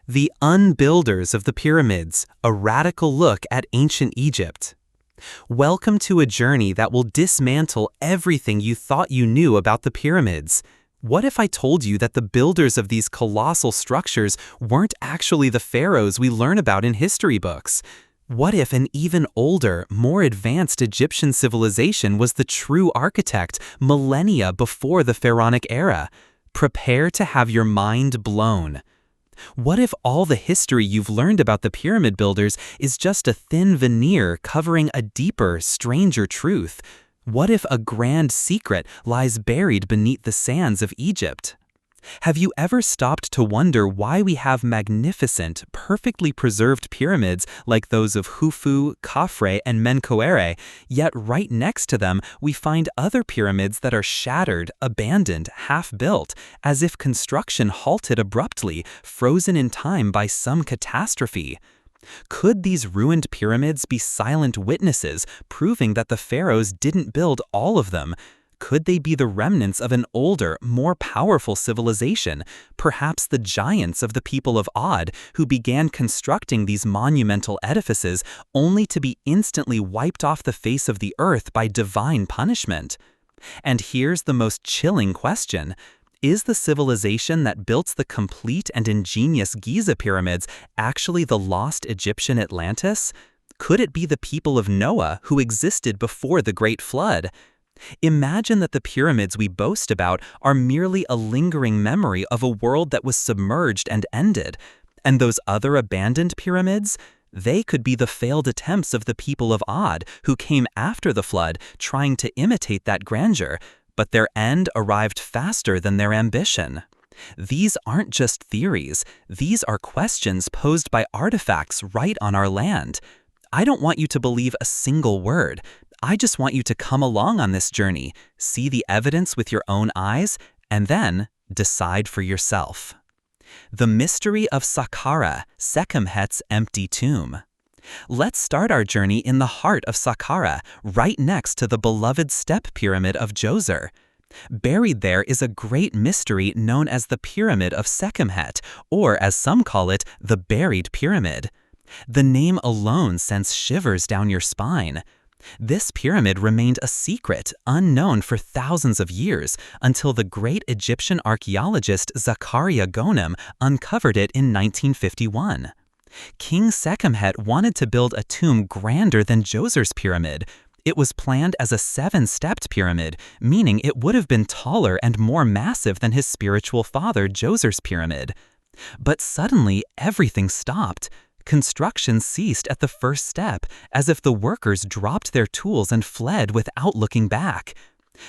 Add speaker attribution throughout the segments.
Speaker 1: The Unbuilders of the Pyramids, a radical look at ancient Egypt. Welcome to a journey that will dismantle everything you thought you knew about the pyramids. What if I told you that the builders of these colossal structures weren't actually the pharaohs we learn about in history books? What if an even older, more advanced Egyptian civilization was the true architect millennia before the pharaonic era? Prepare to have your mind blown. What if all the history you've learned about the pyramid builders is just a thin veneer covering a deeper, stranger truth? What if a grand secret lies buried beneath the sands of Egypt? Have you ever stopped to wonder why we have magnificent, perfectly preserved pyramids like those of Khufu, Khafre, and Menkaure, yet right next to them we find other pyramids that are shattered, abandoned, half-built, as if construction halted abruptly, frozen in time by some catastrophe? Could these ruined pyramids be silent witnesses proving that the pharaohs didn't build all of them? Could they be the remnants of an older, more powerful civilization, perhaps the giants of the people of Od who began constructing these monumental edifices only to be instantly wiped off the face of the earth by divine punishment? And here's the most chilling question. Is the civilization that built the complete and ingenious Giza pyramids actually the lost Egyptian Atlantis? Could it be the people of Noah who existed before the Great Flood? Imagine that the pyramids we boast about are merely a lingering memory of a world that was submerged and ended. And those other abandoned pyramids? They could be the failed attempts of the people of Od who came after the flood trying to imitate that grandeur, but their end arrived faster than their ambition. These aren't just theories, these are questions posed by artifacts right on our land. I don't want you to believe a single word. I just want you to come along on this journey, see the evidence with your own eyes, and then decide for yourself. The mystery of Saqqara, Sekhemhet's empty tomb. Let's start our journey in the heart of Saqqara, right next to the beloved step pyramid of Djoser. Buried there is a great mystery known as the Pyramid of Sekhemhet, or as some call it, the Buried Pyramid. The name alone sends shivers down your spine. This pyramid remained a secret, unknown for thousands of years, until the great Egyptian archaeologist Zakaria Gonem uncovered it in 1951. King Sekhemhet wanted to build a tomb grander than Djoser's pyramid. It was planned as a 7-stepped pyramid, meaning it would have been taller and more massive than his spiritual father Djoser's pyramid. But suddenly, everything stopped. Construction ceased at the first step, as if the workers dropped their tools and fled without looking back.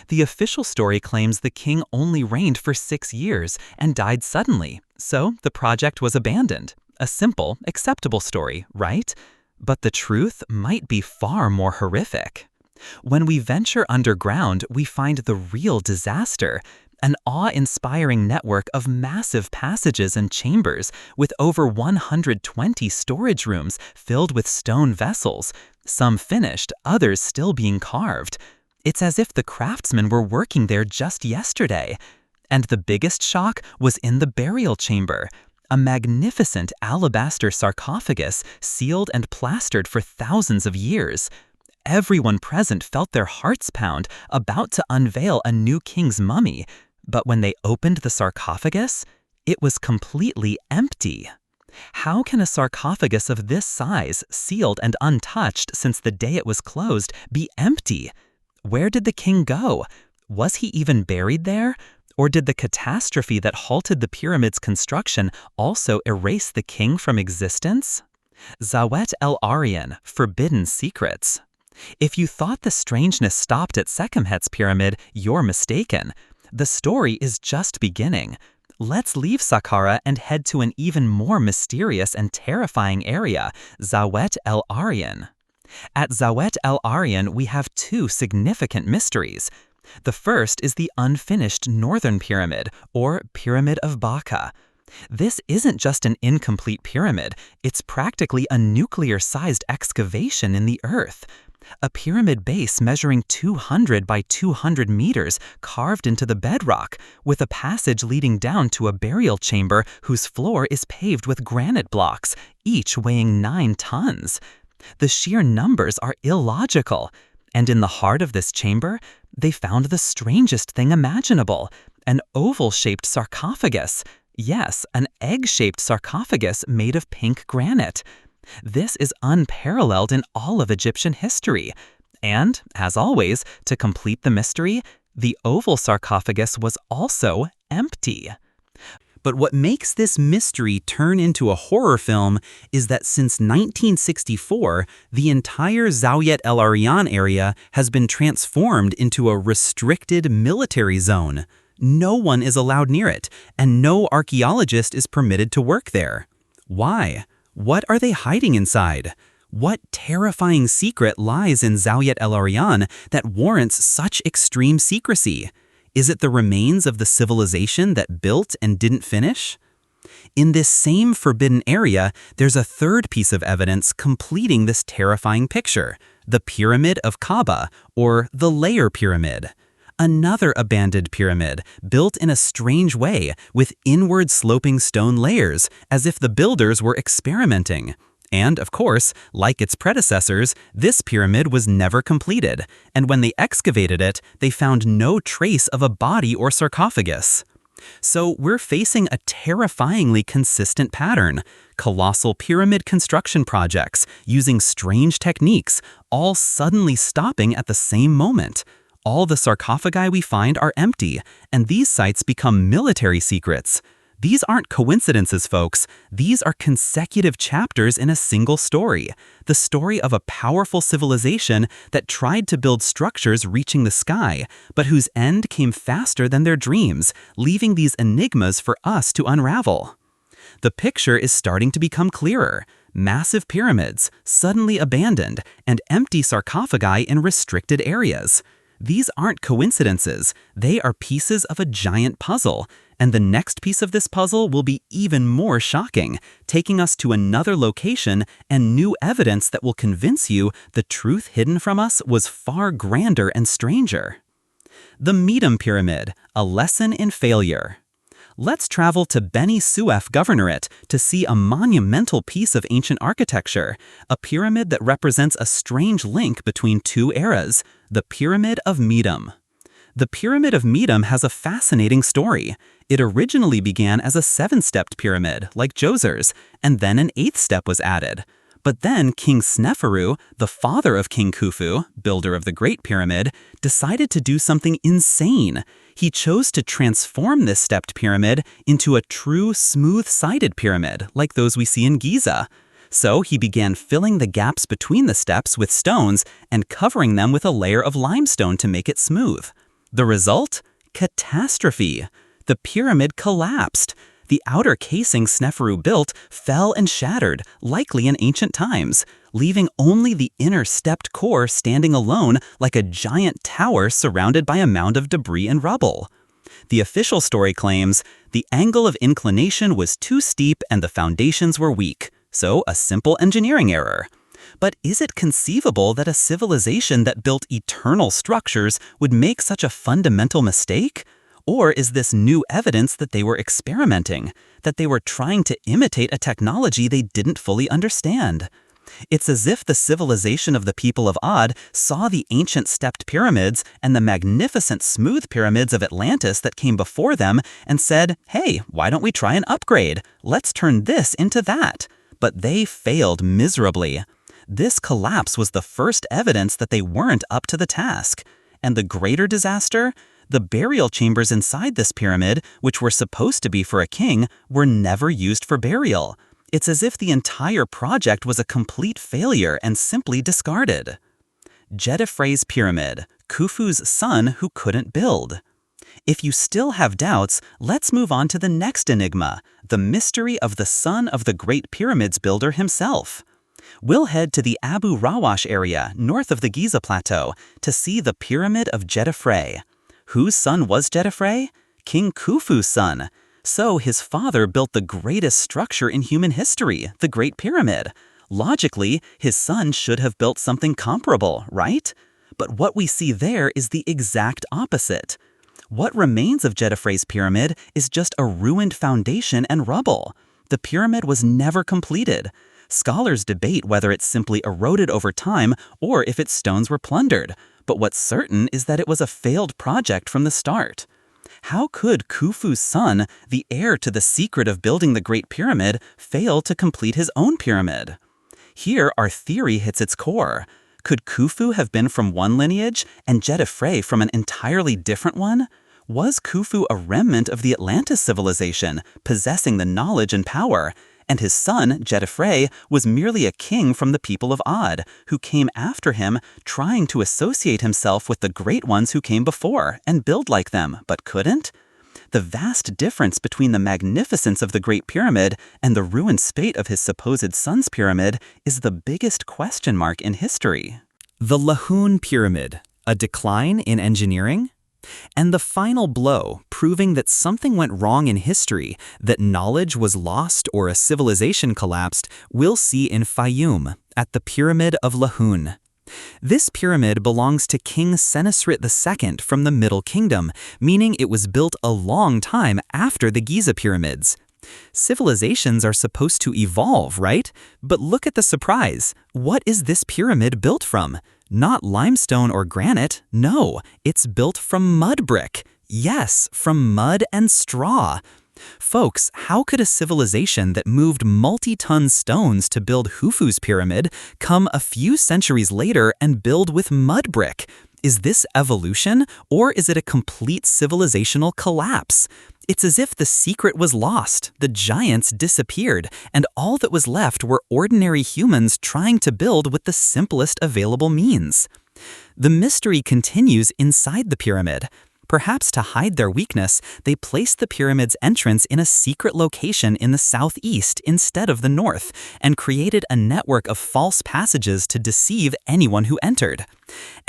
Speaker 1: The official story claims the king only reigned for 6 years and died suddenly, so the project was abandoned. A simple, acceptable story, right? But the truth might be far more horrific. When we venture underground, we find the real disaster. An awe-inspiring network of massive passages and chambers with over 120 storage rooms filled with stone vessels, some finished, others still being carved. It's as if the craftsmen were working there just yesterday. And the biggest shock was in the burial chamber, a magnificent alabaster sarcophagus sealed and plastered for thousands of years. Everyone present felt their hearts pound, about to unveil a new king's mummy. But when they opened the sarcophagus, it was completely empty. How can a sarcophagus of this size, sealed and untouched since the day it was closed, be empty? Where did the king go? Was he even buried there? Or did the catastrophe that halted the pyramid's construction also erase the king from existence? Zawet el-Aryan, Forbidden Secrets. If you thought the strangeness stopped at Sekhemhet's pyramid, you're mistaken. The story is just beginning. Let's leave Saqqara and head to an even more mysterious and terrifying area, Zawet el-Aryan. At Zawet el-Aryan, we have 2 significant mysteries. The first is the unfinished Northern Pyramid, or Pyramid of Baka. This isn't just an incomplete pyramid, it's practically a nuclear-sized excavation in the earth. A pyramid base measuring 200 by 200 meters carved into the bedrock, with a passage leading down to a burial chamber whose floor is paved with granite blocks, each weighing 9 tons. The sheer numbers are illogical. And in the heart of this chamber, they found the strangest thing imaginable, an oval-shaped sarcophagus. Yes, an egg-shaped sarcophagus made of pink granite. This is unparalleled in all of Egyptian history. And, as always, to complete the mystery, the oval sarcophagus was also empty. But what makes this mystery turn into a horror film is that since 1964, the entire Zawiat El Aryan area has been transformed into a restricted military zone. No one is allowed near it, and no archaeologist is permitted to work there. Why? What are they hiding inside? What terrifying secret lies in Zawiat El Aryan that warrants such extreme secrecy? Is it the remains of the civilization that built and didn't finish? In this same forbidden area, there's a third piece of evidence completing this terrifying picture, the Pyramid of Kaaba, or the Layer Pyramid. Another abandoned pyramid, built in a strange way, with inward-sloping stone layers, as if the builders were experimenting. And, of course, like its predecessors, this pyramid was never completed, and when they excavated it, they found no trace of a body or sarcophagus. So we're facing a terrifyingly consistent pattern. Colossal pyramid construction projects, using strange techniques, all suddenly stopping at the same moment. All the sarcophagi we find are empty, and these sites become military secrets. These aren't coincidences, folks. These are consecutive chapters in a single story. The story of a powerful civilization that tried to build structures reaching the sky, but whose end came faster than their dreams, leaving these enigmas for us to unravel. The picture is starting to become clearer. Massive pyramids, suddenly abandoned, and empty sarcophagi in restricted areas. These aren't coincidences. They are pieces of a giant puzzle. And the next piece of this puzzle will be even more shocking, taking us to another location and new evidence that will convince you the truth hidden from us was far grander and stranger. The Meidum Pyramid, a lesson in failure. Let's travel to Beni Suef Governorate to see a monumental piece of ancient architecture, a pyramid that represents a strange link between two eras, the Pyramid of Meidum. The Pyramid of Meidum has a fascinating story. It originally began as a 7-stepped pyramid, like Djoser's, and then an 8th step was added. But then King Sneferu, the father of King Khufu, builder of the Great Pyramid, decided to do something insane. He chose to transform this stepped pyramid into a true smooth-sided pyramid, like those we see in Giza. So he began filling the gaps between the steps with stones and covering them with a layer of limestone to make it smooth. The result? Catastrophe. The pyramid collapsed. The outer casing Sneferu built fell and shattered, likely in ancient times, leaving only the inner stepped core standing alone like a giant tower surrounded by a mound of debris and rubble. The official story claims the angle of inclination was too steep and the foundations were weak, so a simple engineering error. But is it conceivable that a civilization that built eternal structures would make such a fundamental mistake? Or is this new evidence that they were experimenting, that they were trying to imitate a technology they didn't fully understand? It's as if the civilization of the people of Ad saw the ancient stepped pyramids and the magnificent smooth pyramids of Atlantis that came before them and said, hey, why don't we try an upgrade? Let's turn this into that. But they failed miserably. This collapse was the first evidence that they weren't up to the task. And the greater disaster? The burial chambers inside this pyramid, which were supposed to be for a king, were never used for burial. It's as if the entire project was a complete failure and simply discarded. Djedefre's Pyramid, Khufu's son who couldn't build. If you still have doubts, let's move on to the next enigma, the mystery of the son of the Great Pyramids builder himself. We'll head to the Abu Rawash area north of the Giza Plateau to see the Pyramid of Djedefre. Whose son was Djedefre? King Khufu's son. So his father built the greatest structure in human history, the Great Pyramid.
Speaker 2: Logically, his son should have built something comparable, right? But what we see there is the exact opposite. What remains of Djedefre's pyramid is just a ruined foundation and rubble. The pyramid was never completed. Scholars debate whether it simply eroded over time or if its stones were plundered, but what's certain is that it was a failed project from the start. How could Khufu's son, the heir to the secret of building the Great Pyramid, fail to complete his own pyramid? Here, our theory hits its core. Could Khufu have been from one lineage and Djedefre from an entirely different one? Was Khufu a remnant of the Atlantis civilization, possessing the knowledge and power? And his son, Djedefre, was merely a king from the people of Ad, who came after him, trying to associate himself with the great ones who came before and build like them, but couldn't? The vast difference between the magnificence of the Great Pyramid and the ruined state of his supposed son's pyramid is the biggest question mark in history.
Speaker 1: The Lahun Pyramid, a decline in engineering? And the final blow, proving that something went wrong in history, that knowledge was lost or a civilization collapsed, we'll see in Fayum, at the Pyramid of Lahun. This pyramid belongs to King Senusrit II from the Middle Kingdom, meaning it was built a long time after the Giza pyramids. Civilizations are supposed to evolve, right? But look at the surprise. What is this pyramid built from? Not limestone or granite, no, it's built from mud brick. Yes, from mud and straw. Folks, how could a civilization that moved multi-ton stones to build Khufu's pyramid come a few centuries later and build with mud brick? Is this evolution, or is it a complete civilizational collapse? It's as if the secret was lost, the giants disappeared, and all that was left were ordinary humans trying to build with the simplest available means. The mystery continues inside the pyramid. Perhaps to hide their weakness, they placed the pyramid's entrance in a secret location in the southeast instead of the north, and created a network of false passages to deceive anyone who entered.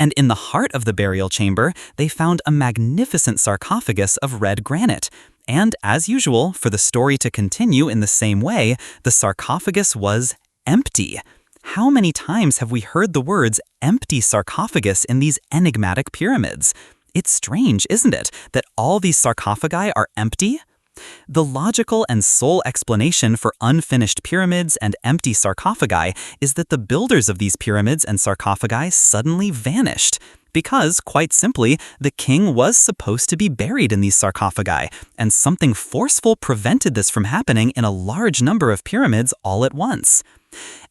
Speaker 1: And in the heart of the burial chamber, they found a magnificent sarcophagus of red granite. And as usual, for the story to continue in the same way, the sarcophagus was empty. How many times have we heard the words empty sarcophagus in these enigmatic pyramids? It's strange, isn't it, that all these sarcophagi are empty? The logical and sole explanation for unfinished pyramids and empty sarcophagi is that the builders of these pyramids and sarcophagi suddenly vanished. Because, quite simply, the king was supposed to be buried in these sarcophagi, and something forceful prevented this from happening in a large number of pyramids all at once.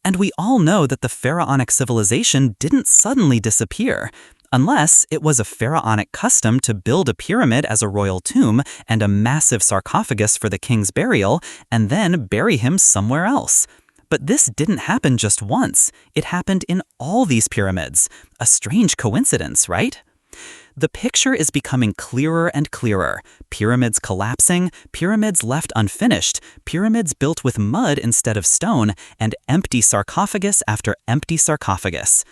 Speaker 1: And we all know that the pharaonic civilization didn't suddenly disappear. Unless it was a pharaonic custom to build a pyramid as a royal tomb and a massive sarcophagus for the king's burial, and then bury him somewhere else. But this didn't happen just once. It happened in all these pyramids. A strange coincidence, right? The picture is becoming clearer and clearer. Pyramids collapsing, pyramids left unfinished, pyramids built with mud instead of stone, and empty sarcophagus after empty sarcophagus.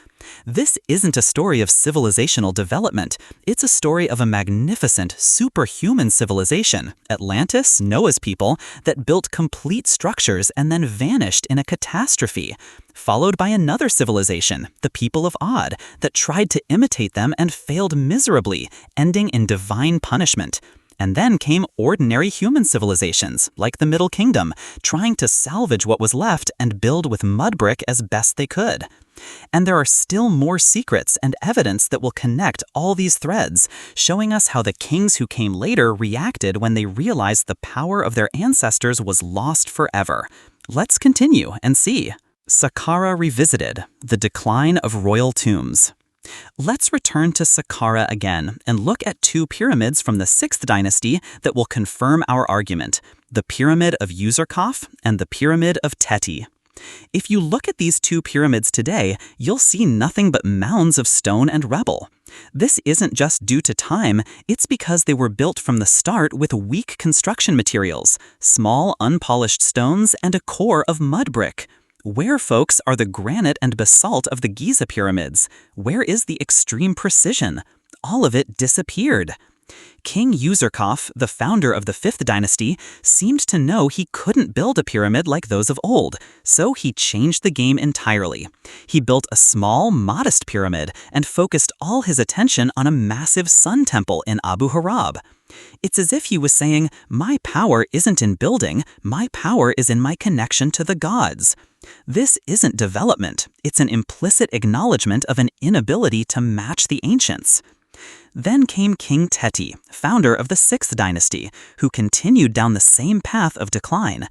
Speaker 1: This isn't a story of civilizational development. It's a story of a magnificent, superhuman civilization, Atlantis, Noah's people, that built complete structures and then vanished in a catastrophe. Followed by another civilization, the people of Ad, that tried to imitate them and failed miserably, ending in divine punishment. And then came ordinary human civilizations, like the Middle Kingdom, trying to salvage what was left and build with mud brick as best they could. And there are still more secrets and evidence that will connect all these threads, showing us how the kings who came later reacted when they realized the power of their ancestors was lost forever. Let's continue and see. Saqqara Revisited, the Decline of Royal Tombs. Let's return to Saqqara again and look at two pyramids from the 6th dynasty that will confirm our argument, the Pyramid of Userkaf and the Pyramid of Teti. If you look at these two pyramids today, you'll see nothing but mounds of stone and rubble. This isn't just due to time, it's because they were built from the start with weak construction materials, small unpolished stones and a core of mud brick. Where, folks, are the granite and basalt of the Giza pyramids? Where is the extreme precision? All of it disappeared.
Speaker 2: King Userkaf, the founder of the 5th dynasty, seemed to know he couldn't build a pyramid like those of old, so he changed the game entirely. He built a small, modest pyramid and focused all his attention on a massive sun temple in Abu Harab. It's as if he was saying, "My power isn't in building, my power is in my connection to the gods." This isn't development, it's an implicit acknowledgement of an inability to match the ancients. Then came King Teti, founder of the 6th dynasty, who continued down the same path of decline.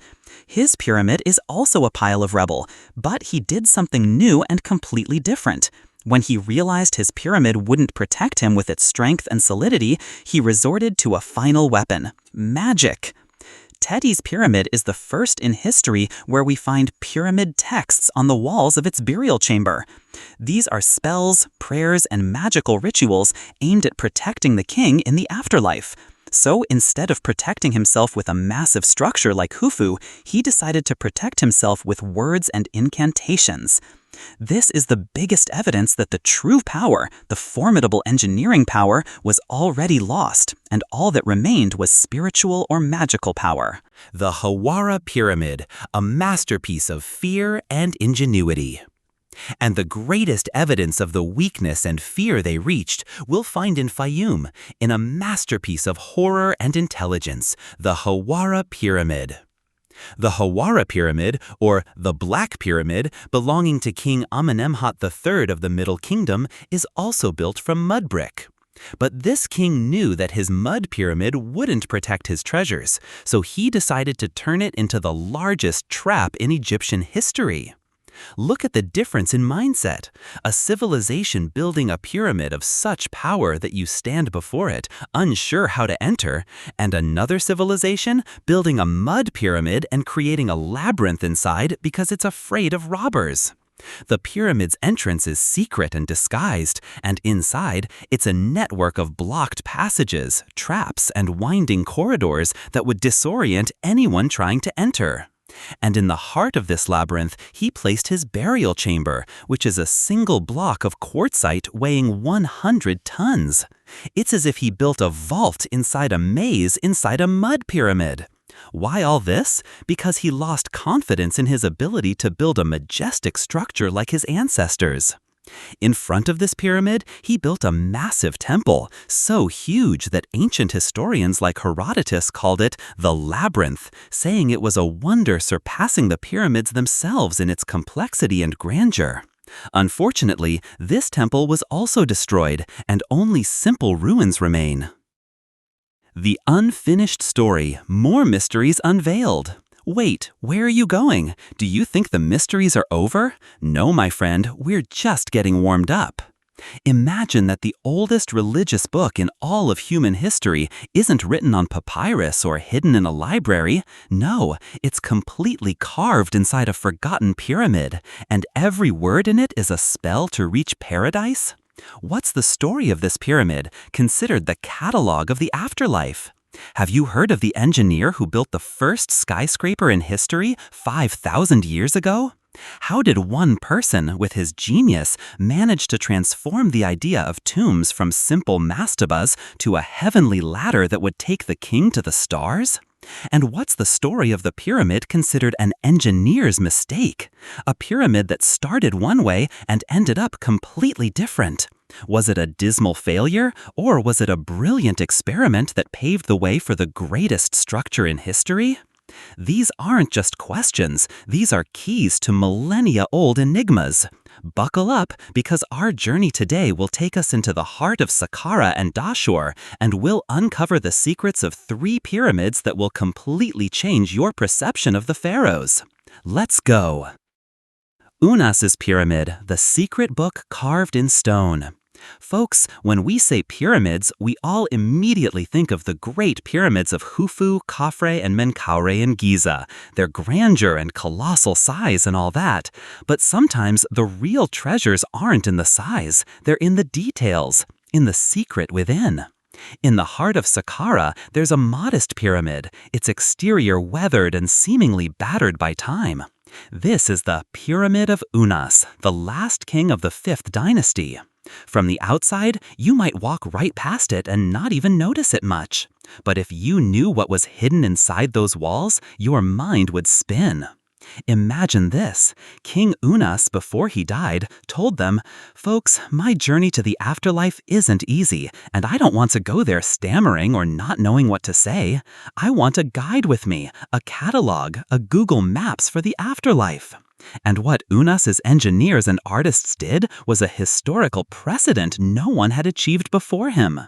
Speaker 2: His pyramid is also a pile of rubble, but he did something new and completely different. When he realized his pyramid wouldn't protect him with its strength and solidity, he resorted to a final weapon: magic. Teti's pyramid is the first in history where we find pyramid texts on the walls of its burial chamber. These are spells, prayers, and magical rituals aimed at protecting the king in the afterlife. So instead of protecting himself with a massive structure like Khufu, he decided to protect himself with words and incantations. This is the biggest evidence that the true power, the formidable engineering power, was already lost, and all that remained was spiritual or magical power.
Speaker 1: The Hawara Pyramid, a masterpiece of fear and ingenuity. And the greatest evidence of the weakness and fear they reached we'll find in Fayum, in a masterpiece of horror and intelligence, the Hawara Pyramid. The Hawara Pyramid, or the Black Pyramid, belonging to King Amenemhat III of the Middle Kingdom, is also built from mud brick. But this king knew that his mud pyramid wouldn't protect his treasures, so he decided to turn it into the largest trap in Egyptian history. Look at the difference in mindset. A civilization building a pyramid of such power that you stand before it, unsure how to enter, and another civilization building a mud pyramid and creating a labyrinth inside because it's afraid of robbers. The pyramid's entrance is secret and disguised, and inside, it's a network of blocked passages, traps, and winding corridors that would disorient anyone trying to enter. And in the heart of this labyrinth, he placed his burial chamber, which is a single block of quartzite weighing 100 tons. It's as if he built a vault inside a maze inside a mud pyramid. Why all this? Because he lost confidence in his ability to build a majestic structure like his ancestors. In front of this pyramid, he built a massive temple, so huge that ancient historians like Herodotus called it the labyrinth, saying it was a wonder surpassing the pyramids themselves in its complexity and grandeur. Unfortunately, this temple was also destroyed, and only simple ruins remain. The unfinished story, more mysteries unveiled. Wait, where are you going? Do you think the mysteries are over? No, my friend, we're just getting warmed up. Imagine that the oldest religious book in all of human history isn't written on papyrus or hidden in a library. No, it's completely carved inside a forgotten pyramid, and every word in it is a spell to reach paradise. What's the story of this pyramid, considered the catalog of the afterlife? Have you heard of the engineer who built the first skyscraper in history 5,000 years ago? How did one person, with his genius, manage to transform the idea of tombs from simple mastabas to a heavenly ladder that would take the king to the stars? And what's the story of the pyramid considered an engineer's mistake? A pyramid that started one way and ended up completely different. Was it a dismal failure, or was it a brilliant experiment that paved the way for the greatest structure in history? These aren't just questions, these are keys to millennia-old enigmas. Buckle up, because our journey today will take us into the heart of Saqqara and Dashur, and we'll uncover the secrets of 3 pyramids that will completely change your perception of the pharaohs. Let's go! Unas's Pyramid, the secret book carved in stone. Folks, when we say pyramids, we all immediately think of the great pyramids of Khufu, Khafre, and Menkaure in Giza, their grandeur and colossal size and all that. But sometimes the real treasures aren't in the size, they're in the details, in the secret within. In the heart of Saqqara, there's a modest pyramid, its exterior weathered and seemingly battered by time. This is the Pyramid of Unas, the last king of the 5th dynasty.
Speaker 2: From the outside, you might walk right past it and not even notice it much. But if you knew what was hidden inside those walls, your mind would spin. Imagine this. King Unas, before he died, told them, "Folks, my journey to the afterlife isn't easy, and I don't want to go there stammering or not knowing what to say. I want a guide with me, a catalog, a Google Maps for the afterlife." And what Unas's engineers and artists did was a historical precedent no one had achieved before him.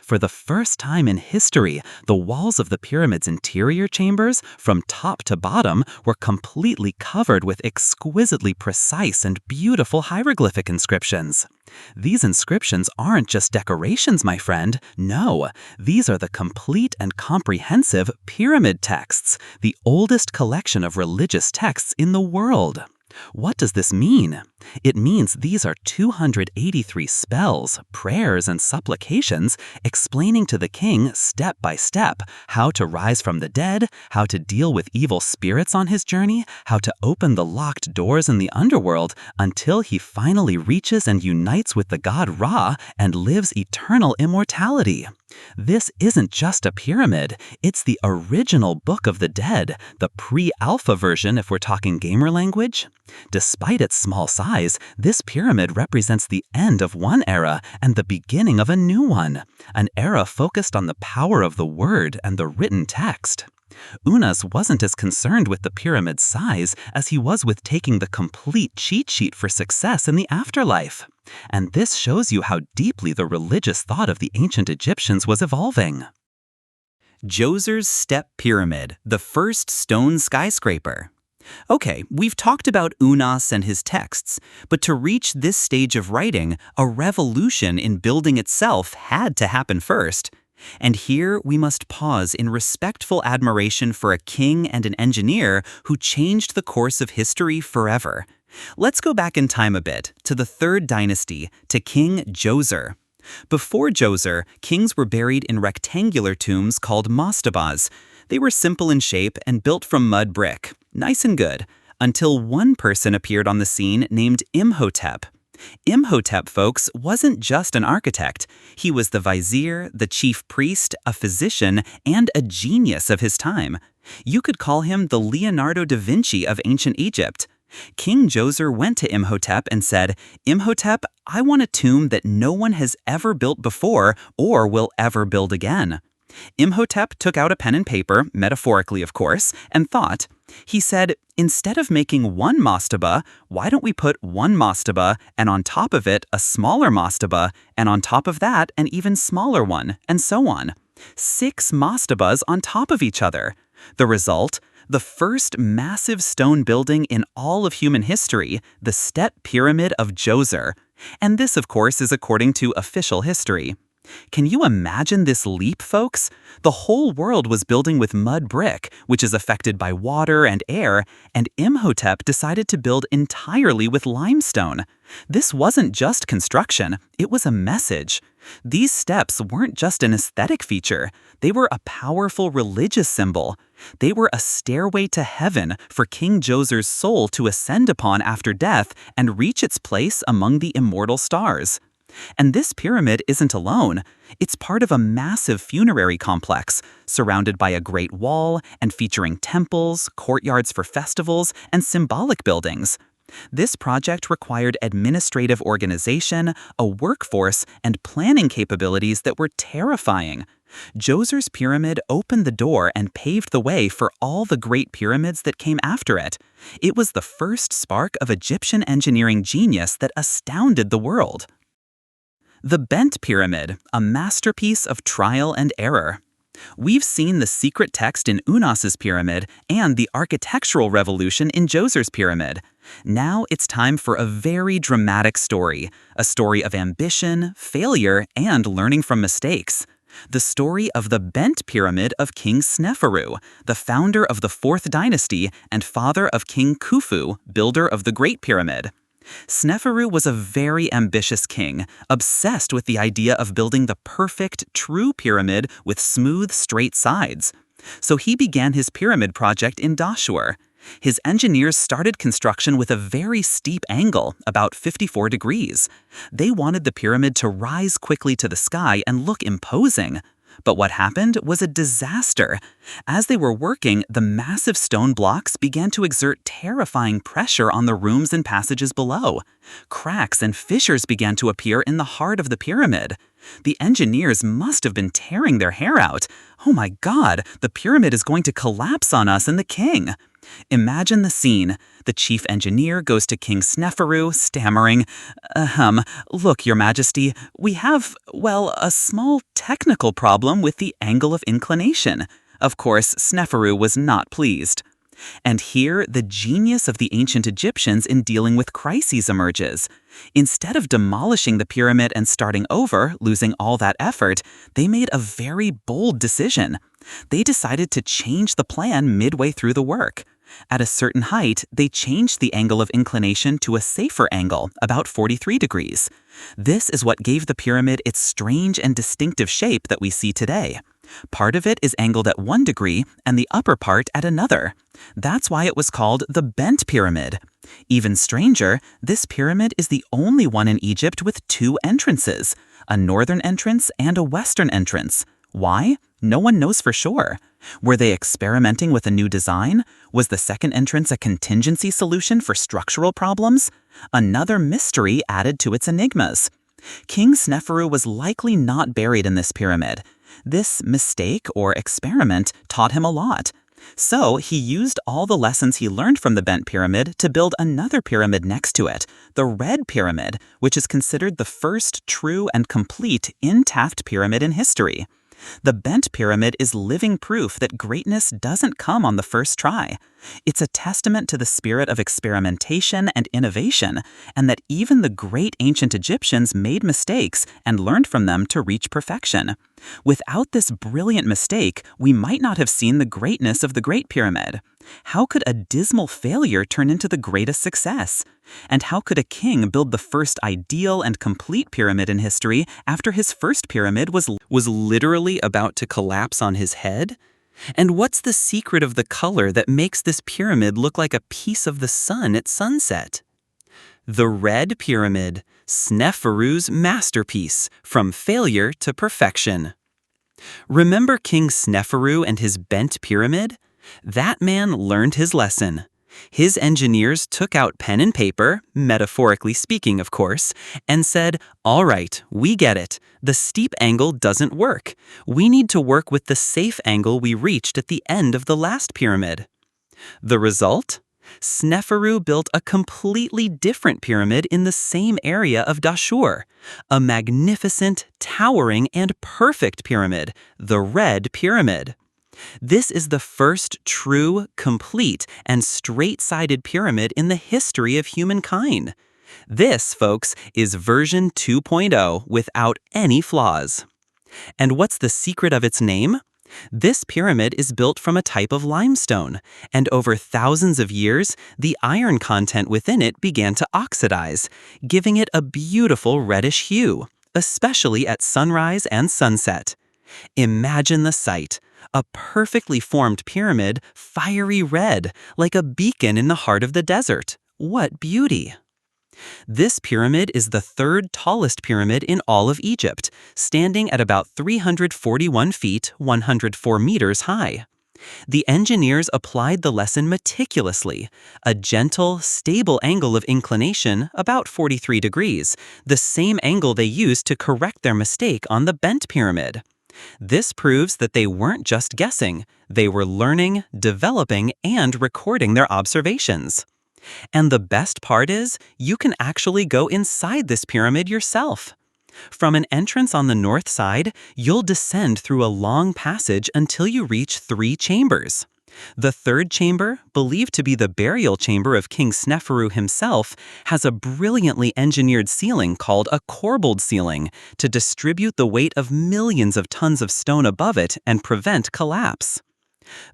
Speaker 2: For the first time in history, the walls of the pyramid's interior chambers, from top to bottom, were completely covered with exquisitely precise and beautiful hieroglyphic inscriptions. These inscriptions aren't just decorations, my friend. No, these are the complete and comprehensive pyramid texts, the oldest collection of religious texts in the world. What does this mean? It means these are 283 spells, prayers, and supplications explaining to the king step by step how to rise from the dead, how to deal with evil spirits on his journey, how to open the locked doors in the underworld until he finally reaches and unites with the god Ra and lives eternal immortality. This isn't just a pyramid, it's the original Book of the Dead, the pre-alpha version if we're talking gamer language. Despite its small size, this pyramid represents the end of one era and the beginning of a new one, an era focused on the power of the word and the written text. Unas wasn't as concerned with the pyramid's size as he was with taking the complete cheat sheet for success in the afterlife. And this shows you how deeply the religious thought of the ancient Egyptians was evolving.
Speaker 1: Djoser's Step Pyramid, the first stone skyscraper. Okay, we've talked about Unas and his texts, but to reach this stage of writing, a revolution in building itself had to happen first. And here we must pause in respectful admiration for a king and an engineer who changed the course of history forever. Let's go back in time a bit, to the 3rd dynasty, to King Djoser. Before Djoser, kings were buried in rectangular tombs called mastabas. They were simple in shape and built from mud brick, nice and good, until one person appeared on the scene named Imhotep. Imhotep, folks, wasn't just an architect. He was the vizier, the chief priest, a physician, and a genius of his time. You could call him the Leonardo da Vinci of ancient Egypt. King Djoser went to Imhotep and said, "Imhotep, I want a tomb that no one has ever built before or will ever build again." Imhotep took out a pen and paper, metaphorically of course, and thought. He said, "Instead of making one mastaba, why don't we put one mastaba and on top of it a smaller mastaba and on top of that an even smaller one, and so on. 6 mastabas on top of each other. The result? The first massive stone building in all of human history, the Step Pyramid of Djoser. And this, of course, is according to official history. Can you imagine this leap, folks? The whole world was building with mud brick, which is affected by water and air, and Imhotep decided to build entirely with limestone. This wasn't just construction, it was a message. These steps weren't just an aesthetic feature, they were a powerful religious symbol. They were a stairway to heaven for King Djoser's soul to ascend upon after death and reach its place among the immortal stars. And this pyramid isn't alone. It's part of a massive funerary complex, surrounded by a great wall and featuring temples, courtyards for festivals, and symbolic buildings. This project required administrative organization, a workforce, and planning capabilities that were terrifying. Djoser's pyramid opened the door and paved the way for all the great pyramids that came after it. It was the first spark of Egyptian engineering genius that astounded the world. The Bent Pyramid, a masterpiece of trial and error. We've seen the secret text in Unas's pyramid and the architectural revolution in Djoser's pyramid. Now it's time for a very dramatic story, a story of ambition, failure, and learning from mistakes. The story of the Bent Pyramid of King Sneferu, the founder of the 4th dynasty and father of King Khufu, builder of the Great Pyramid. Sneferu was a very ambitious king, obsessed with the idea of building the perfect, true pyramid with smooth, straight sides. So he began his pyramid project in Dashur.
Speaker 2: His engineers started construction with a very steep angle, about 54 degrees. They wanted the pyramid to rise quickly to the sky and look imposing. But what happened was a disaster. As they were working, the massive stone blocks began to exert terrifying pressure on the rooms and passages below. Cracks and fissures began to appear in the heart of the pyramid. The engineers must have been tearing their hair out. Oh my God, the pyramid is going to collapse on us and the king. Imagine the scene. The chief engineer goes to King Sneferu, stammering, Look, Your Majesty, we have, well, a small technical problem with the angle of inclination." Of course, Sneferu was not pleased. And here, the genius of the ancient Egyptians in dealing with crises emerges. Instead of demolishing the pyramid and starting over, losing all that effort, they made a very bold decision. They decided to change the plan midway through the work. At a certain height, they changed the angle of inclination to a safer angle, about 43 degrees. This is what gave the pyramid its strange and distinctive shape that we see today. Part of it is angled at 1 degree and the upper part at another. That's why it was called the bent pyramid. Even stranger, this pyramid is the only one in Egypt with 2 entrances, a northern entrance and a western entrance. Why? No one knows for sure. Were they experimenting with a new design? Was the second entrance a contingency solution for structural problems? Another mystery added to its enigmas. King Sneferu was likely not buried in this pyramid. This mistake or experiment taught him a lot. So he used all the lessons he learned from the bent pyramid to build another pyramid next to it, the red pyramid, which is considered the first true and complete intact pyramid in history. The bent pyramid is living proof that greatness doesn't come on the first try. It's a testament to the spirit of experimentation and innovation, and that even the great ancient Egyptians made mistakes and learned from them to reach perfection. Without this brilliant mistake, we might not have seen the greatness of the Great Pyramid. How could a dismal failure turn into the greatest success? And how could a king build the first ideal and complete pyramid in history after his first pyramid was literally about to collapse on his head? And what's the secret of the color that makes this pyramid look like a piece of the sun at sunset? The Red Pyramid, Sneferu's masterpiece, from failure to perfection. Remember King Sneferu and his bent pyramid? That man learned his lesson. His engineers took out pen and paper, metaphorically speaking, of course, and said, "All right, we get it. The steep angle doesn't work. We need to work with the safe angle we reached at the end of the last pyramid." The result? Sneferu built a completely different pyramid in the same area of Dashur, a magnificent, towering, and perfect pyramid, the Red Pyramid. This is the first true, complete, and straight-sided pyramid in the history of humankind. This, folks, is version 2.0 without any flaws. And what's the secret of its name? This pyramid is built from a type of limestone, and over thousands of years, the iron content within it began to oxidize, giving it a beautiful reddish hue, especially at sunrise and sunset. Imagine the sight. A perfectly formed pyramid, fiery red, like a beacon in the heart of the desert. What beauty! This pyramid is the third tallest pyramid in all of Egypt, standing at about 341 feet, 104 meters high. The engineers applied the lesson meticulously, a gentle, stable angle of inclination, about 43 degrees, the same angle they used to correct their mistake on the bent pyramid. This proves that they weren't just guessing, they were learning, developing, and recording their observations. And the best part is, you can actually go inside this pyramid yourself. From an entrance on the north side, you'll descend through a long passage until you reach 3 chambers. The third chamber, believed to be the burial chamber of King Sneferu himself, has a brilliantly engineered ceiling called a corbelled ceiling to distribute the weight of millions of tons of stone above it and prevent collapse.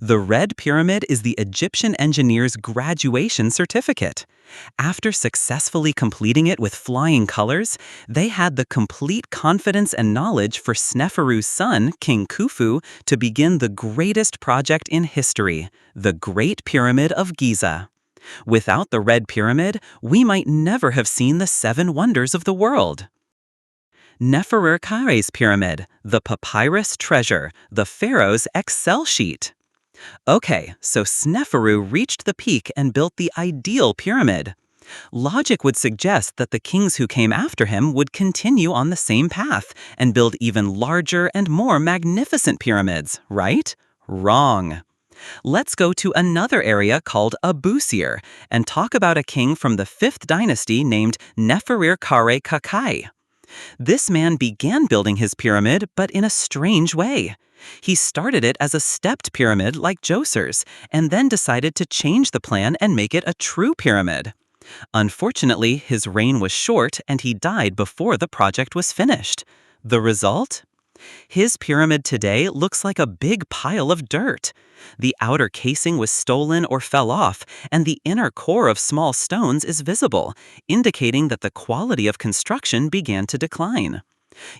Speaker 2: The red pyramid is the Egyptian engineer's graduation certificate. After successfully completing it with flying colors, they had the complete confidence and knowledge for Sneferu's son, King Khufu, to begin the greatest project in history, the Great Pyramid of Giza. Without the red pyramid, we might never have seen the 7 wonders of the world. Neferukarre's pyramid, the papyrus treasure, the pharaoh's Excel sheet. Okay, so Sneferu reached the peak and built the ideal pyramid. Logic would suggest that the kings who came after him would continue on the same path and build even larger and more magnificent pyramids, right? Wrong. Let's go to another area called Abusir and talk about a king from the 5th dynasty named Neferukarre Kakai. This man began building his pyramid, but in a strange way. He started it as a stepped pyramid like Djoser's, and then decided to change the plan and make it a true pyramid. Unfortunately, his reign was short and he died before the project was finished. The result? His pyramid today looks like a big pile of dirt. The outer casing was stolen or fell off, and the inner core of small stones is visible, indicating that the quality of construction began to decline.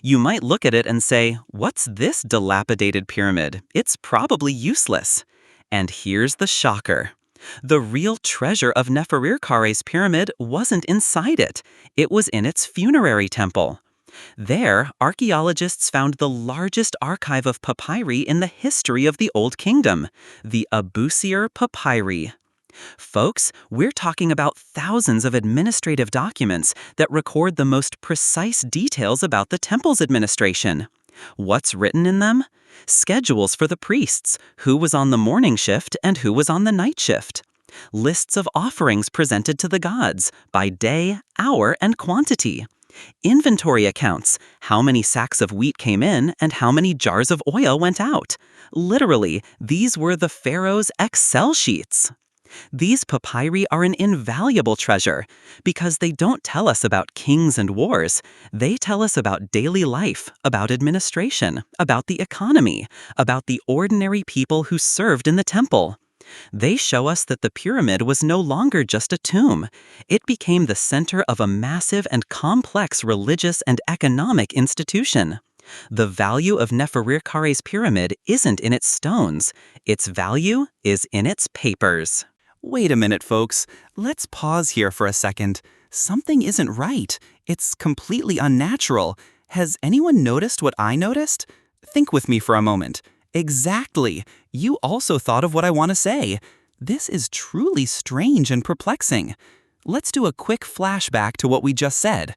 Speaker 2: You might look at it and say, "What's this dilapidated pyramid? It's probably useless." And here's the shocker. The real treasure of Neferukarre's pyramid wasn't inside it. It was in its funerary temple. There, archaeologists found the largest archive of papyri in the history of the Old Kingdom, the Abusir Papyri. Folks, we're talking about thousands of administrative documents that record the most precise details about the temple's administration. What's written in them? Schedules for the priests, who was on the morning shift and who was on the night shift. Lists of offerings presented to the gods by day, hour, and quantity. Inventory accounts, how many sacks of wheat came in and how many jars of oil went out. Literally, these were the pharaoh's Excel sheets. These papyri are an invaluable treasure because they don't tell us about kings and wars. They tell us about daily life, about administration, about the economy, about the ordinary people who served in the temple. They show us that the pyramid was no longer just a tomb. It became the center of a massive and complex religious and economic institution. The value of Neferukarre's pyramid isn't in its stones. Its value is in its papers.
Speaker 1: Wait a minute, folks. Let's pause here for a second. Something isn't right. It's completely unnatural. Has anyone noticed what I noticed? Think with me for a moment. Exactly. You also thought of what I want to say. This is truly strange and perplexing. Let's do a quick flashback to what we just said.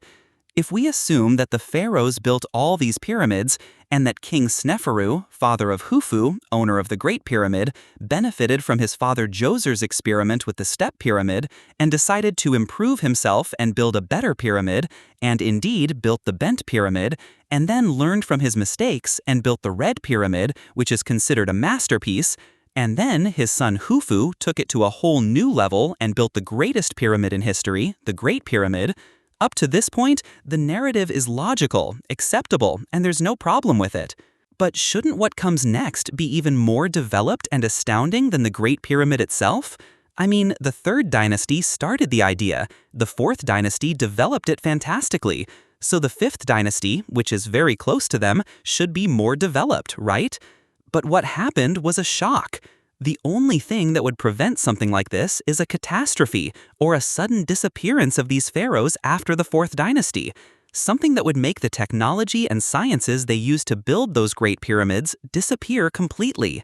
Speaker 1: If we assume that the pharaohs built all these pyramids, and that King Sneferu, father of Khufu, owner of the Great Pyramid, benefited from his father Djoser's experiment with the step pyramid, and decided to improve himself and build a better pyramid, and indeed built the bent pyramid, and then learned from his mistakes and built the red pyramid, which is considered a masterpiece, and then his son Khufu took it to a whole new level and built the greatest pyramid in history, the Great Pyramid. Up to this point, the narrative is logical, acceptable, and there's no problem with it. But shouldn't what comes next be even more developed and astounding than the Great Pyramid itself? I mean, the 3rd dynasty started the idea, the 4th dynasty developed it fantastically, so the 5th dynasty, which is very close to them, should be more developed, right? But what happened was a shock. The only thing that would prevent something like this is a catastrophe or a sudden disappearance of these pharaohs after the 4th dynasty, something that would make the technology and sciences they used to build those great pyramids disappear completely.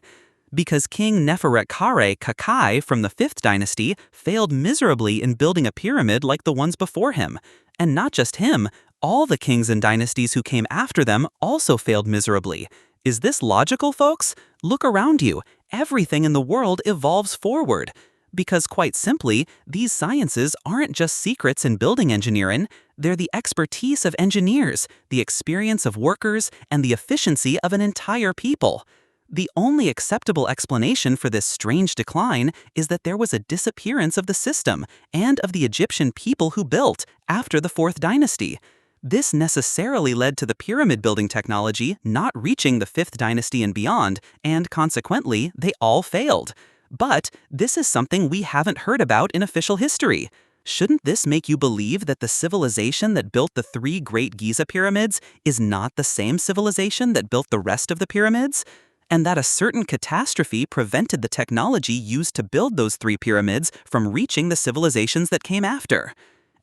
Speaker 1: Because King Neferukarre Kakai from the 5th dynasty failed miserably in building a pyramid like the ones before him. And not just him, all the kings and dynasties who came after them also failed miserably. Is this logical, folks? Look around you. Everything in the world evolves forward. Because quite simply, these sciences aren't just secrets in building engineering, they're the expertise of engineers, the experience of workers, and the efficiency of an entire people. The only acceptable explanation for this strange decline is that there was a disappearance of the system and of the Egyptian people who built after the 4th dynasty.
Speaker 2: This necessarily led to the pyramid building technology not reaching the 5th dynasty and beyond, and consequently, they all failed. But this is something we haven't heard about in official history. Shouldn't this make you believe that the civilization that built the 3 Great Giza pyramids is not the same civilization that built the rest of the pyramids? And that a certain catastrophe prevented the technology used to build those 3 pyramids from reaching the civilizations that came after?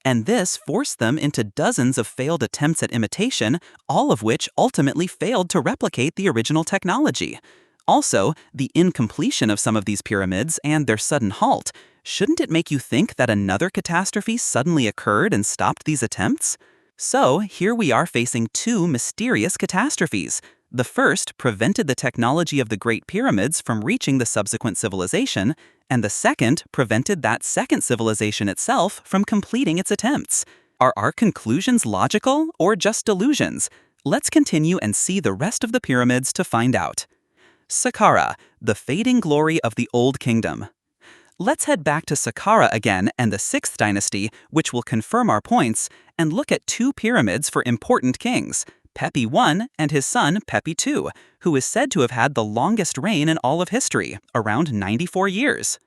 Speaker 2: And this forced them into dozens of failed attempts at imitation, all of which ultimately failed to replicate the original technology. Also, the incompletion of some of these pyramids and their sudden halt, shouldn't it make you think that another catastrophe suddenly occurred and stopped these attempts? So, here we are facing 2 mysterious catastrophes. The first prevented the technology of the Great Pyramids from reaching the subsequent civilization, and the second prevented that second civilization itself from completing its attempts. Are our conclusions logical or just delusions? Let's continue and see the rest of the pyramids to find out. Saqqara, the fading glory of the Old Kingdom. Let's head back to Saqqara again and the 6th dynasty, which will confirm our points, and look at 2 pyramids for important kings, Pepi I and his son Pepi II, who is said to have had the longest reign in all of history, around 94 years.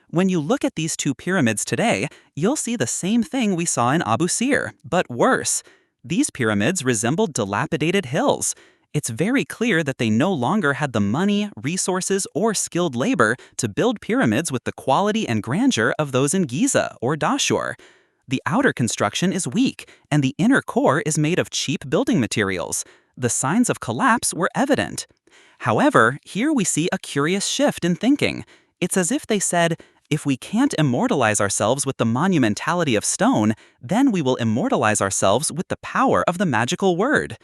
Speaker 2: When you look at these 2 pyramids today, you'll see the same thing we saw in Abu Sir, but worse. These pyramids resembled dilapidated hills. It's very clear that they no longer had the money, resources, or skilled labor to build pyramids with the quality and grandeur of those in Giza or Dashur. The outer construction is weak, and the inner core is made of cheap building materials. The signs of collapse were evident. However, here we see a curious shift in thinking. It's as if they said, if we can't immortalize ourselves with the monumentality of stone, then we will immortalize ourselves with the power of the magical word.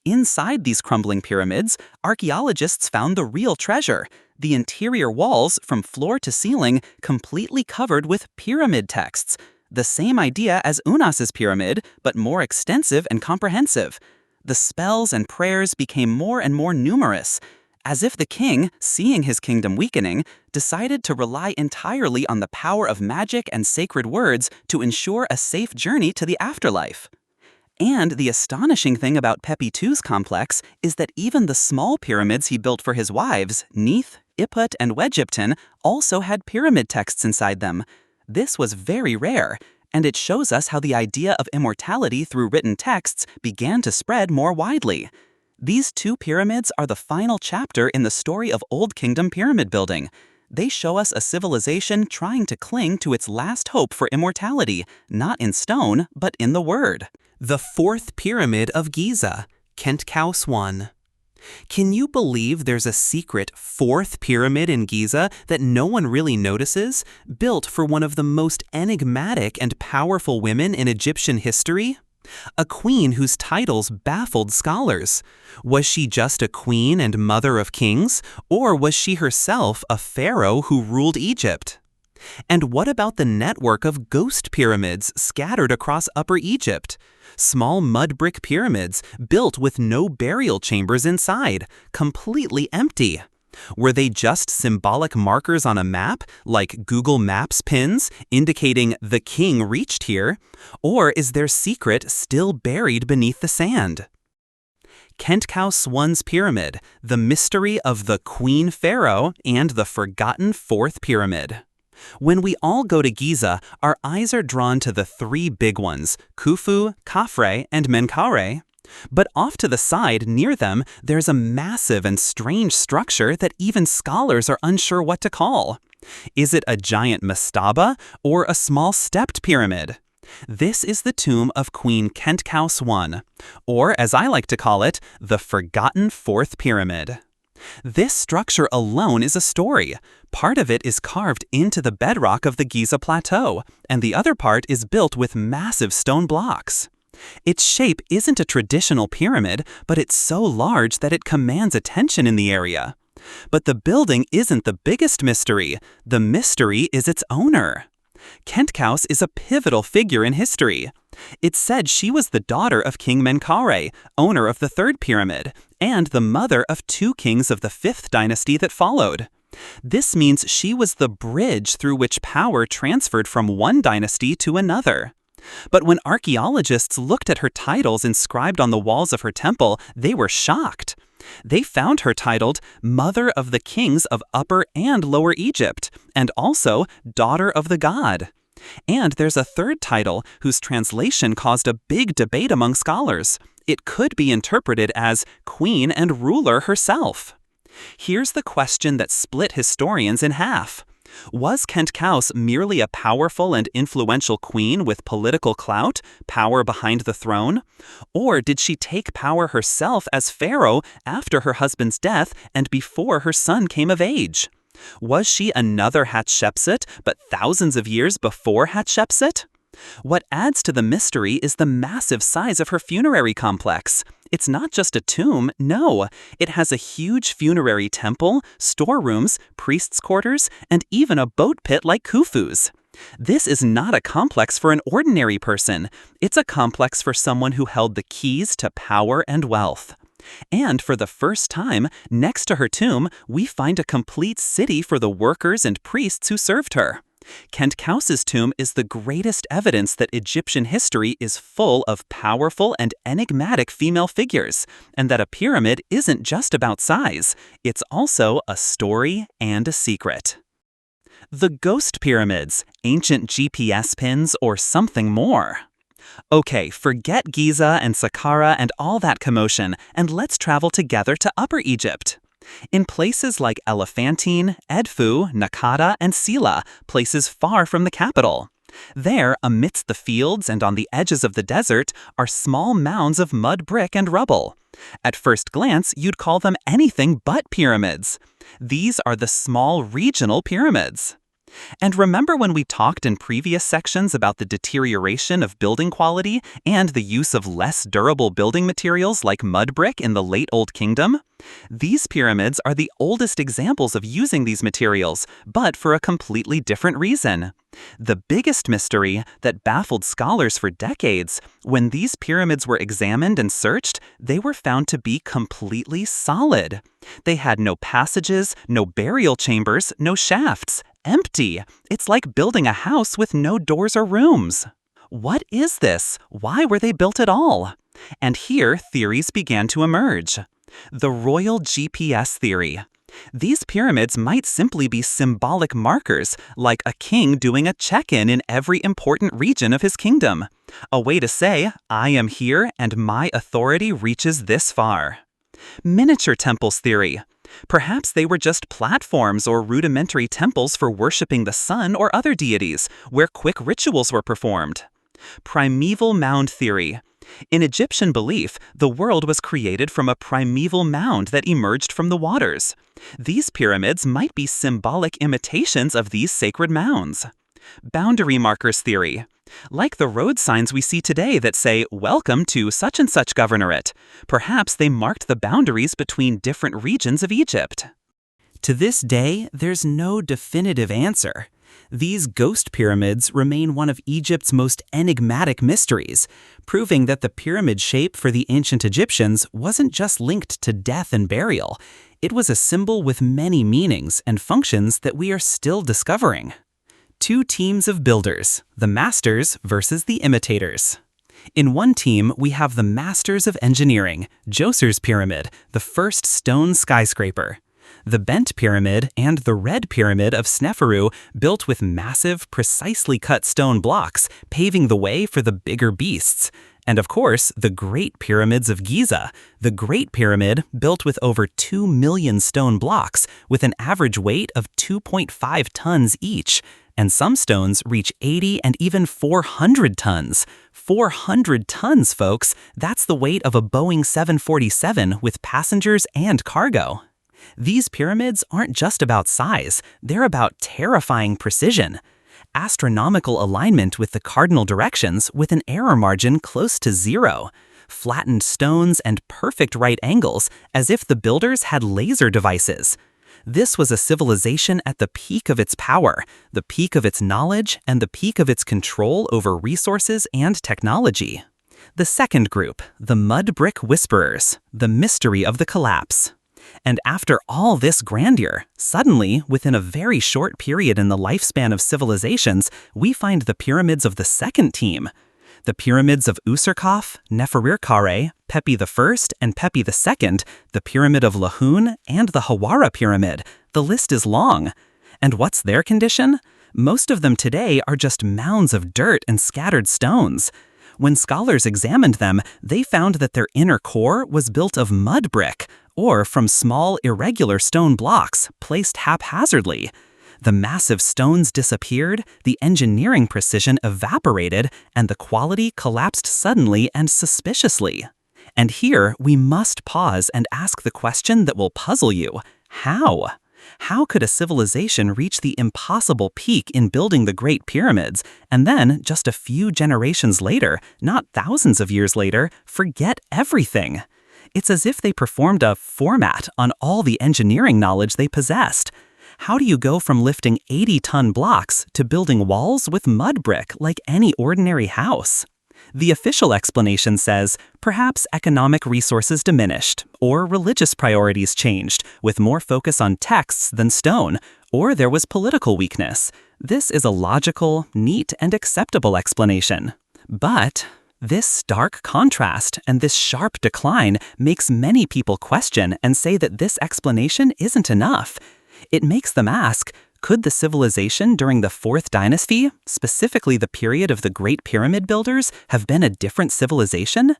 Speaker 2: Inside these crumbling pyramids, archaeologists found the real treasure. The interior walls, from floor to ceiling, completely covered with pyramid texts. The same idea as Unas's pyramid, but more extensive and comprehensive. The spells and prayers became more and more numerous, as if the king, seeing his kingdom weakening, decided to rely entirely on the power of magic and sacred words to ensure a safe journey to the afterlife. And the astonishing thing about Pepi II's complex is that even the small pyramids he built for his wives, Neith, Iput, and Wejipton, also had pyramid texts inside them. This was very rare, and it shows us how the idea of immortality through written texts began to spread more widely. These 2 pyramids are the final chapter in the story of Old Kingdom pyramid building. They show us a civilization trying to cling to its last hope for immortality, not in stone, but in the word.
Speaker 1: The 4th Pyramid of Giza, Khentkaus I. Can you believe there's a secret 4th pyramid in Giza that no one really notices, built for one of the most enigmatic and powerful women in Egyptian history? A queen whose titles baffled scholars. Was she just a queen and mother of kings, or was she herself a pharaoh who ruled Egypt? And what about the network of ghost pyramids scattered across Upper Egypt? Small mud brick pyramids built with no burial chambers inside, completely empty. Were they just symbolic markers on a map, like Google Maps pins, indicating the king reached here? Or is their secret still buried beneath the sand? Khentkaus I's Pyramid, the mystery of the Queen Pharaoh and the forgotten 4th pyramid. When we all go to Giza, our eyes are drawn to the 3 big ones, Khufu, Khafre, and Menkaure. But off to the side, near them, there's a massive and strange structure that even scholars are unsure what to call. Is it a giant mastaba or a small stepped pyramid? This is the tomb of Queen Khentkaus I, or as I like to call it, the forgotten 4th pyramid. This structure alone is a story. Part of it is carved into the bedrock of the Giza Plateau, and the other part is built with massive stone blocks. Its shape isn't a traditional pyramid, but it's so large that it commands attention in the area. But the building isn't the biggest mystery. The mystery is its owner. Khentkaus is a pivotal figure in history. It's said she was the daughter of King Menkaure, owner of the 3rd pyramid, and the mother of 2 kings of the 5th dynasty that followed. This means she was the bridge through which power transferred from one dynasty to another. But when archaeologists looked at her titles inscribed on the walls of her temple, they were shocked. They found her titled Mother of the Kings of Upper and Lower Egypt, and also Daughter of the God. And there's a third title whose translation caused a big debate among scholars. It could be interpreted as Queen and Ruler herself. Here's the question that split historians in half. Was Khentkaus merely a powerful and influential queen with political clout, power behind the throne? Or did she take power herself as pharaoh after her husband's death and before her son came of age? Was she another Hatshepsut, but thousands of years before Hatshepsut? What adds to the mystery is the massive size of her funerary complex. It's not just a tomb, no. It has a huge funerary temple, storerooms, priests' quarters, and even a boat pit like Khufu's. This is not a complex for an ordinary person. It's a complex for someone who held the keys to power and wealth. And for the first time, next to her tomb, we find a complete city for the workers and priests who served her. Khentkaus's tomb is the greatest evidence that Egyptian history is full of powerful and enigmatic female figures, and that a pyramid isn't just about size, it's also a story and a secret. The ghost pyramids, ancient GPS pins, or something more. Okay, forget Giza and Saqqara and all that commotion, and let's travel together to Upper Egypt. In places like Elephantine, Edfu, Nakada, and Sila, places far from the capital. There, amidst the fields and on the edges of the desert, are small mounds of mud brick and rubble. At first glance, you'd call them anything but pyramids. These are the small regional pyramids. And remember when we talked in previous sections about the deterioration of building quality and the use of less durable building materials like mud brick in the late Old Kingdom? These pyramids are the oldest examples of using these materials, but for a completely different reason. The biggest mystery that baffled scholars for decades, when these pyramids were examined and searched, they were found to be completely solid. They had no passages, no burial chambers, no shafts. Empty. It's like building a house with no doors or rooms. What is this? Why were they built at all? And here, theories began to emerge. The royal GPS theory. These pyramids might simply be symbolic markers, like a king doing a check-in in every important region of his kingdom. A way to say, I am here and my authority reaches this far. Miniature temples theory. Perhaps they were just platforms or rudimentary temples for worshipping the sun or other deities, where quick rituals were performed. Primeval mound theory. In Egyptian belief, the world was created from a primeval mound that emerged from the waters. These pyramids might be symbolic imitations of these sacred mounds. Boundary markers theory. Like the road signs we see today that say, "Welcome to such and such governorate," perhaps they marked the boundaries between different regions of Egypt. To this day, there's no definitive answer. These ghost pyramids remain one of Egypt's most enigmatic mysteries, proving that the pyramid shape for the ancient Egyptians wasn't just linked to death and burial. It was a symbol with many meanings and functions that we are still discovering. Two teams of builders, the masters versus the imitators. In one team, we have the masters of engineering, Djoser's Pyramid, the first stone skyscraper. The bent pyramid and the red pyramid of Sneferu, built with massive, precisely cut stone blocks, paving the way for the bigger beasts. And of course, the Great Pyramids of Giza, the Great Pyramid built with over 2 million stone blocks, with an average weight of 2.5 tons each. And some stones reach 80 and even 400 tons. 400 tons, folks! That's the weight of a Boeing 747 with passengers and cargo. These pyramids aren't just about size, they're about terrifying precision. Astronomical alignment with the cardinal directions with an error margin close to zero. Flattened stones and perfect right angles, as if the builders had laser devices. This was a civilization at the peak of its power, the peak of its knowledge, and the peak of its control over resources and technology. The second group, the mud brick whisperers, the mystery of the collapse. And after all this grandeur, suddenly, within a very short period in the lifespan of civilizations, we find the pyramids of the second team.
Speaker 2: The pyramids of Userkaf, Neferirkare, Pepi I, and Pepi II, the Pyramid of Lahun, and the Hawara Pyramid. The list is long. And what's their condition? Most of them today are just mounds of dirt and scattered stones. When scholars examined them, they found that their inner core was built of mud brick, or from small, irregular stone blocks placed haphazardly. The massive stones disappeared, the engineering precision evaporated, and the quality collapsed suddenly and suspiciously. And here, we must pause and ask the question that will puzzle you. How? How could a civilization reach the impossible peak in building the Great Pyramids, and then, just a few generations later, not thousands of years later, forget everything? It's as if they performed a format on all the engineering knowledge they possessed. How do you go from lifting 80-ton blocks to building walls with mud brick like any ordinary house? The official explanation says, perhaps economic resources diminished, or religious priorities changed, with more focus on texts than stone, or there was political weakness. This is a logical, neat, and acceptable explanation. But this stark contrast and this sharp decline makes many people question and say that this explanation isn't enough. It makes them ask, could the civilization during the 4th dynasty, specifically the period of the Great Pyramid builders, have been a different civilization?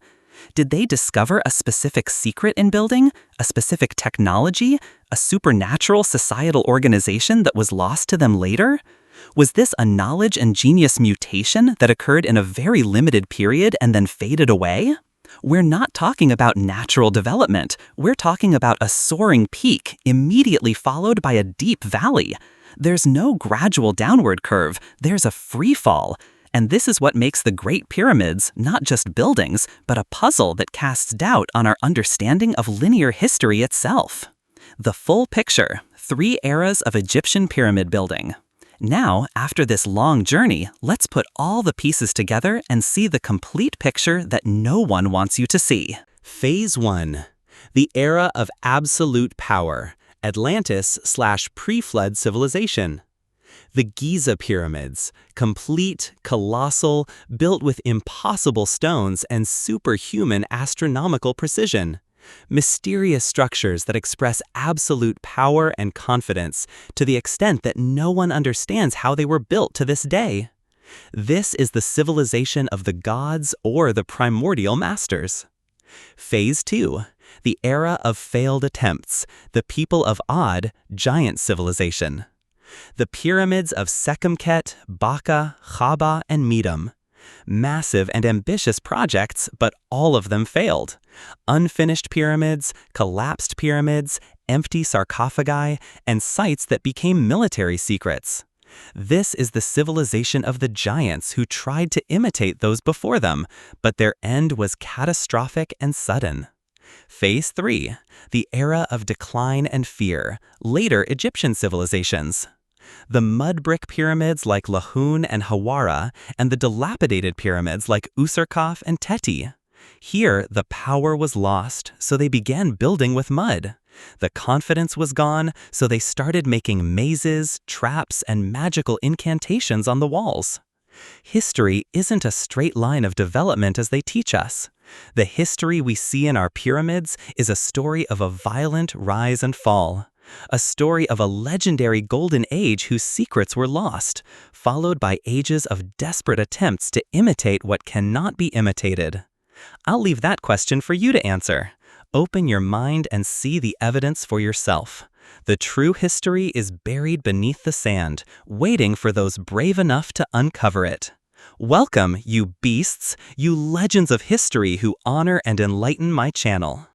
Speaker 2: Did they discover a specific secret in building, a specific technology, a supernatural societal organization that was lost to them later? Was this a knowledge and genius mutation that occurred in a very limited period and then faded away? We're not talking about natural development. We're talking about a soaring peak immediately followed by a deep valley. There's no gradual downward curve, there's a free fall. And this is what makes the Great Pyramids not just buildings, but a puzzle that casts doubt on our understanding of linear history itself. The full picture: 3 eras of Egyptian pyramid building. Now, after this long journey, let's put all the pieces together and see the complete picture that no one wants you to see.
Speaker 1: Phase 1. The Era of Absolute Power, Atlantis/pre-flood civilization. The Giza Pyramids, complete, colossal, built with impossible stones and superhuman astronomical precision. Mysterious structures that express absolute power and confidence to the extent that no one understands how they were built to this day. This is the civilization of the gods or the primordial masters. Phase 2. The Era of Failed Attempts, the People of Odd, Giant Civilization. The pyramids of Sekhemkhet, Baka, Khaba, and Medum. Massive and ambitious projects, but all of them failed. Unfinished pyramids, collapsed pyramids, empty sarcophagi, and sites that became military secrets. This is the civilization of the giants who tried to imitate those before them, but their end was catastrophic and sudden. Phase 3. The Era of Decline and Fear, later Egyptian civilizations. The mud brick pyramids like Lahun and Hawara, and the dilapidated pyramids like Userkaf and Teti. Here, the power was lost, so they began building with mud. The confidence was gone, so they started making mazes, traps, and magical incantations on the walls. History isn't a straight line of development as they teach us. The history we see in our pyramids is a story of a violent rise and fall. A story of a legendary golden age whose secrets were lost, followed by ages of desperate attempts to imitate what cannot be imitated. I'll leave that question for you to answer. Open your mind and see the evidence for yourself. The true history is buried beneath the sand, waiting for those brave enough to uncover it. Welcome, you beasts, you legends of history who honor and enlighten my channel.